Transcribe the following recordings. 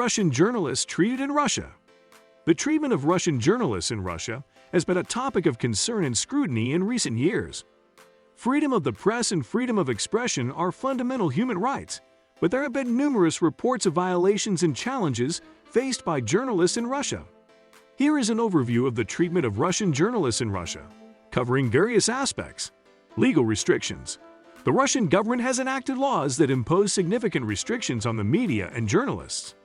Russian journalists treated in Russia? The treatment of Russian journalists in Russia has been a topic of concern and scrutiny in recent years. Freedom of the press and freedom of expression are fundamental human rights, but there have been numerous reports of violations and challenges faced by journalists in Russia. Here is an overview of the treatment of Russian journalists in Russia, covering various aspects. Legal restrictions. The Russian government has enacted laws that impose significant restrictions on the media and journalists.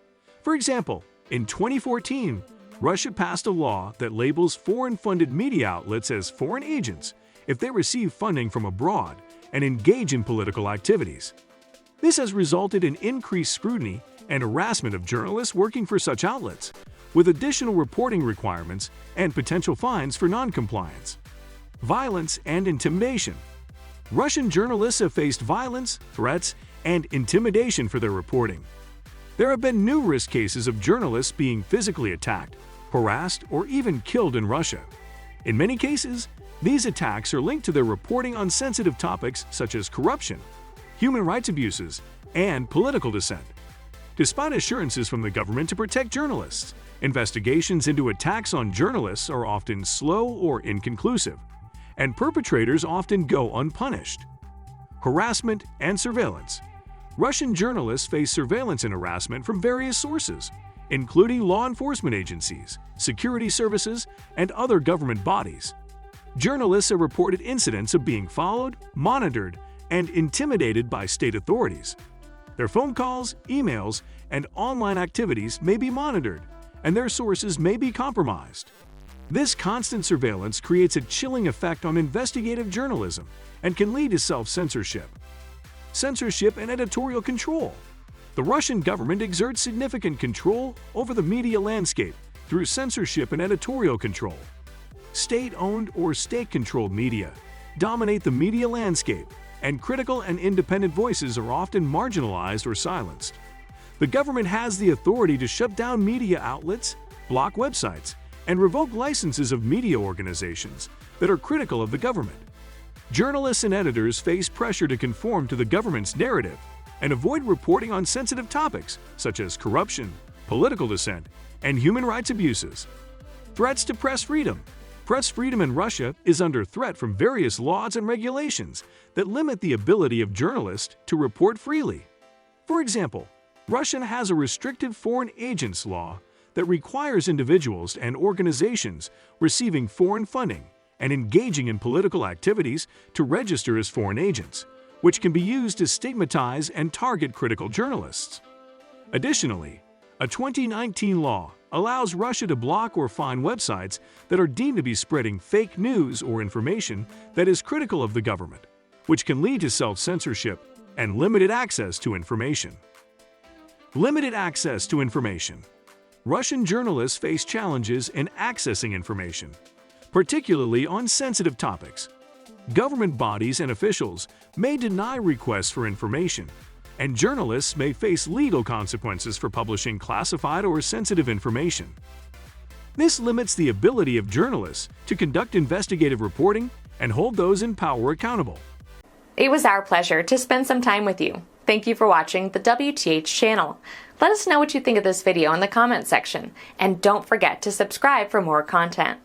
For example, in 2014, Russia passed a law that labels foreign-funded media outlets as foreign agents if they receive funding from abroad and engage in political activities. This has resulted in increased scrutiny and harassment of journalists working for such outlets, with additional reporting requirements and potential fines for non-compliance. Violence and intimidation. Russian journalists have faced violence, threats, and intimidation for their reporting. There have been numerous cases of journalists being physically attacked, harassed, or even killed in Russia. In many cases, these attacks are linked to their reporting on sensitive topics such as corruption, human rights abuses, and political dissent. Despite assurances from the government to protect journalists, investigations into attacks on journalists are often slow or inconclusive, and perpetrators often go unpunished. Harassment and surveillance. Russian journalists face surveillance and harassment from various sources, including law enforcement agencies, security services, and other government bodies. Journalists have reported incidents of being followed, monitored, and intimidated by state authorities. Their phone calls, emails, and online activities may be monitored, and their sources may be compromised. This constant surveillance creates a chilling effect on investigative journalism and can lead to self-censorship. Censorship and editorial control. The Russian government exerts significant control over the media landscape through censorship and editorial control. State-owned or state-controlled media dominate the media landscape, and critical and independent voices are often marginalized or silenced. The government has the authority to shut down media outlets, block websites, and revoke licenses of media organizations that are critical of the government. Journalists and editors face pressure to conform to the government's narrative and avoid reporting on sensitive topics such as corruption, political dissent, and human rights abuses. Threats to press freedom. Press freedom in Russia is under threat from various laws and regulations that limit the ability of journalists to report freely. For example, Russia has a restrictive foreign agents law that requires individuals and organizations receiving foreign funding and engaging in political activities to register as foreign agents, which can be used to stigmatize and target critical journalists. Additionally, a 2019 law allows Russia to block or fine websites that are deemed to be spreading fake news or information that is critical of the government, which can lead to self-censorship and limited access to information. Limited access to information. Russian journalists face challenges in accessing information, particularly on sensitive topics. Government bodies and officials may deny requests for information, and journalists may face legal consequences for publishing classified or sensitive information. This limits the ability of journalists to conduct investigative reporting and hold those in power accountable. It was our pleasure to spend some time with you. Thank you for watching the WTH channel. Let us know what you think of this video in the comment section, and don't forget to subscribe for more content.